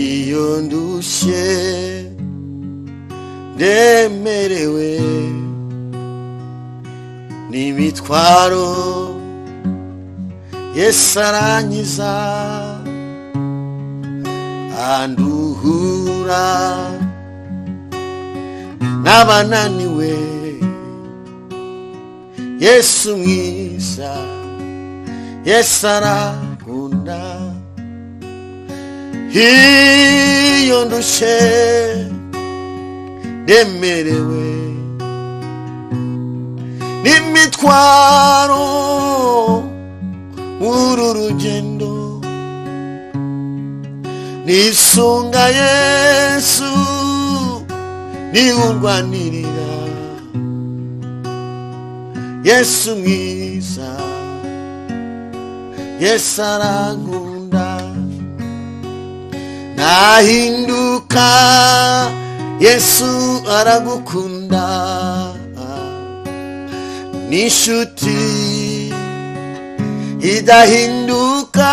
iyo ndushye ndemerewe n'imitwaro Yesu arankiza anduhura n'abananiwe Yesu mwiza Yesu arakunda iyo ndushye ndemerewe n'imitwaro uru rugendo nisunga Yesu niurwanirira Yesu mwiza Yesu arankunda nahinduka Yesu aragukunda nishuti idahinduka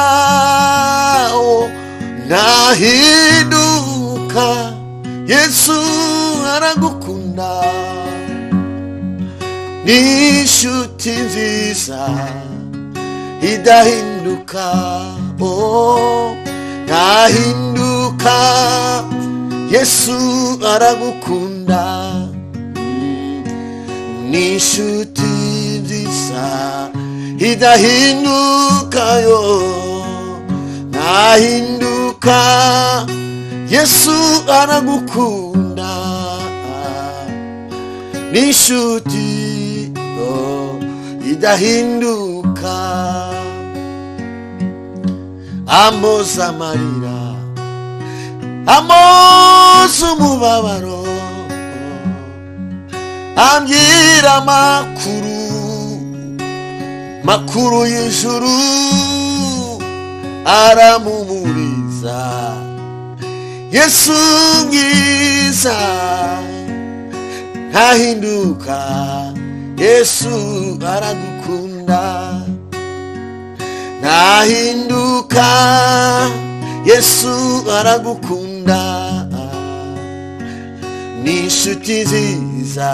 nahinduka Yesu aragukunda nishuti nziza idahinduka nahinduka Yesu aragukunda nishuti nziza idahinduka nahinduka Yesu aragukunda nishuti idahinduka amoza amarira amoza umubabaro ambwira makuru y'ijuru aramumuriza Yesu mwiza ntahinduka Yesu aragukunda ntahinduka Yesu aragukunda nishuti nziza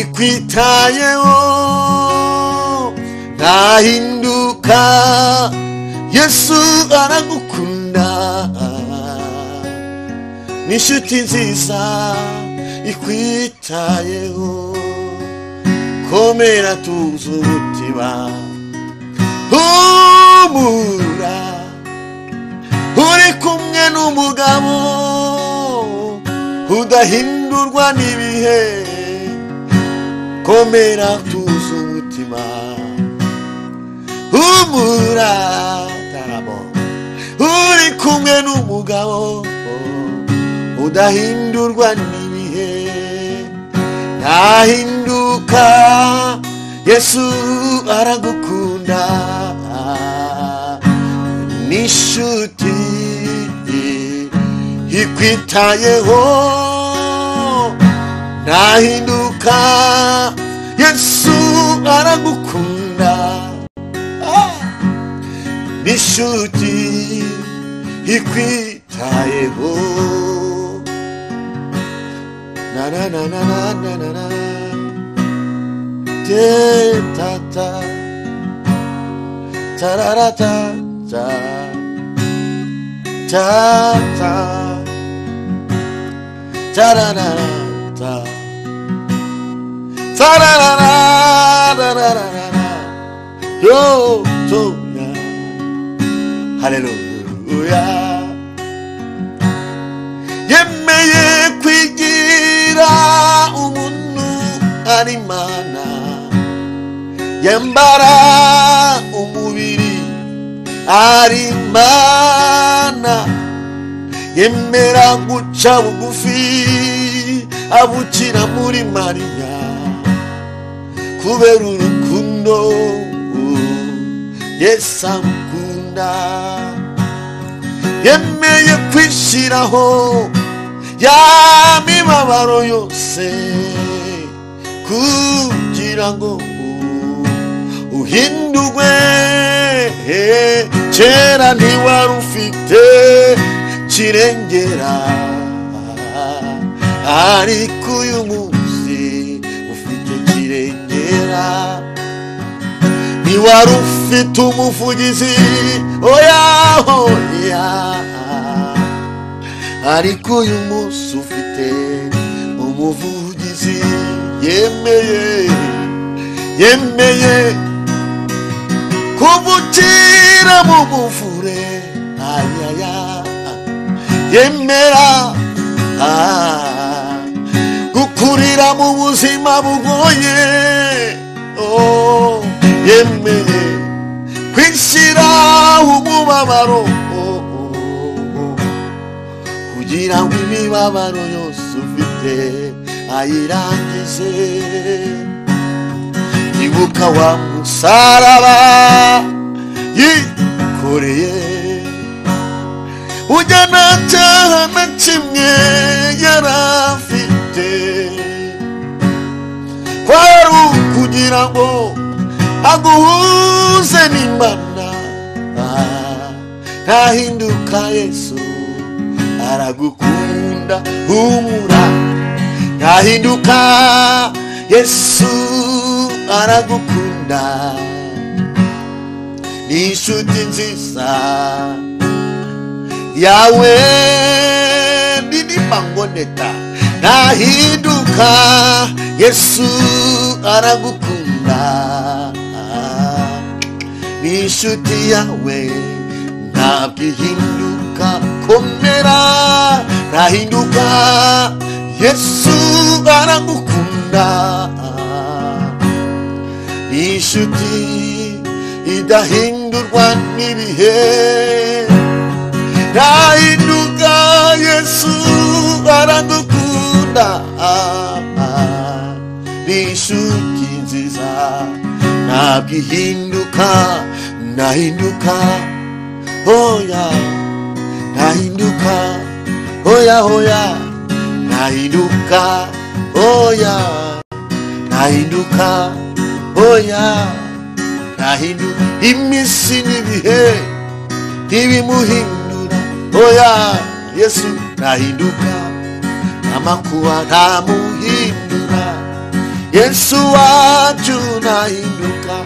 ikwitayeho ntahinduka Yesu aragukunda nishuti nziza ikwitayeho komera tuzi umutima humura uri kumwe n'umugabo udahindurwa n'ibihe komera tuzi umutima humura uri kumwe n'umugabo udahindurwa n'ibihe ntahinduka Yesu aragukunda nishuti ikwitayeho ntahinduka Yesu aragukunda nishuti ikwitayeho na na na na na na na te ta ta ta ra ra ta ta ta ta ta ra ra ta ta ra ra ra ra ra ra yo to ya 할렐루야 yemeye kwigira umuntu ari mana yambara umubiri ari mana yemera guca bugufi abukira muri Mariya kubera urukundo Yesu amukunda yemeye kwishiraho ya mibabaro yose kugira ngo uhindurwe kera ntiwari ufite kirengera ariko uyu munsi ufite kirengera niwari ufite umuvugizi oya oya ariko uyu munsi ufite umuvugizi yemeye kuvukira mu muvure ayaya yemera gukurira mu buzima bugoye yemeye kwishyira umubabaro kugira ngo imibabaro yose ufite ayirangize ibuka wa musaraba yikoreye ujya nta cyaha na kimwe yarafite kwari ukugira ngo aguhuze n'Imana ntahinduka Yesu aragukunda humura ntahinduka Yesu aragukunda ni inshuti nziza yawe ndinimangoneta ntahinduka Yesu aragukunda ni inshuti yawe ntabwo ihinduka komera ntahinduka Yesu aragukunda ni inshuti idahindurwa n'ibihe ntahinduka Yesu aragukunda ni inshuti nziza ntabwo ihinduka ntahinduka oya ntahinduka oya oya ntahinduka oya ntahinduka oya ntahinduka iminsi n'ibihe ntibimuhindura oya Yesu ntahinduka amakuba ntamuhindura Yesu wacu ntahinduka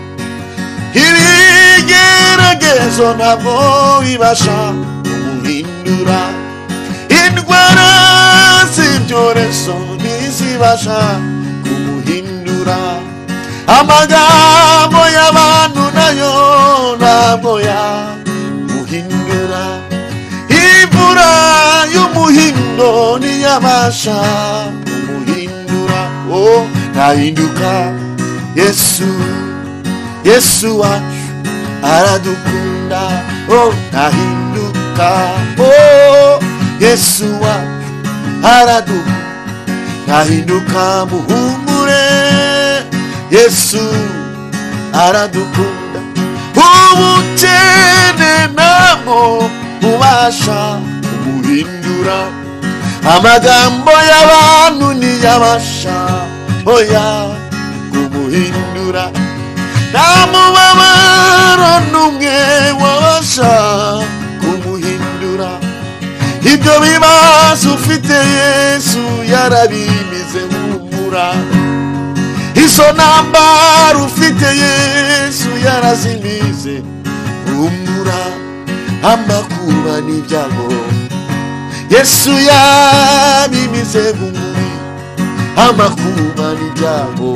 ibigeragezo ntabwo bibasha kumuhindura indwara z'ibyorezo ntizibasha kumuhindura amagambo y'abantu nayo ntabwo yamuhindura imvura y'umuhindo ntiyabasha kumuhindura ntahinduka Yesu wacu aradukunda ntahinduka Yesu wacu aradukunda ntahinduka muhumure Yesu aradukunda ubukene ntabwo bubasha kumuhindura amagambo y'abantu ntiyabasha oya kumuhindura nta mubabaro n'umwe wabasha kumuhindura ibyo bibazo ufite Yesu yarabimize humura izo ntambara ufite Yesu yarazimize humura amakuba n'ibyago Yesu yabimize humura amakuba n'ibyago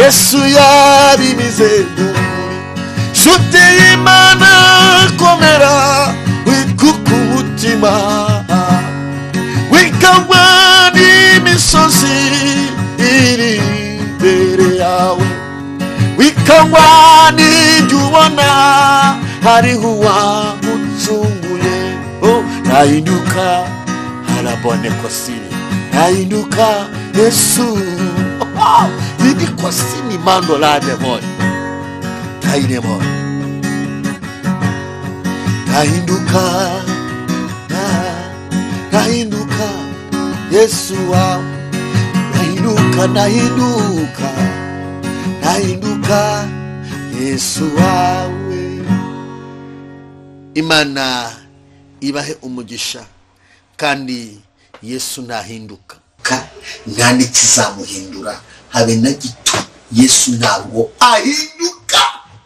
Yesu yabimize humura nshuti y'Imana komera wikuka umutima wikagwa n'imisozi iri imbere yawe wikagwa n'ibyo ubona hariho uwagucunguye ntahinduka haraboneka siri ntahinduka Yesu yidikwa sini mando lade moy taine moy ntahinduka ntahinduka Yesu wawe ntahinduka Yesu wawe Imana ibahe umugisha kandi Yesu nahinduka nta n'ikizamuhindura habe na gito. Yesu ntabwo ahinduka,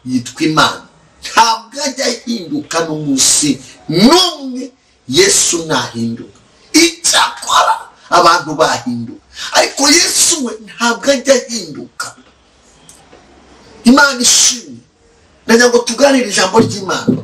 yitwa Imana, ntabwo ajya ahinduka n'umunsi n'umwe. Yesu nahinduka, icyakora abantu bahinduka, ariko Yesu we ntabwo ajya ahinduka. Imana ishimwe. Ndagira ngo tuganire ijambo ry'Imana.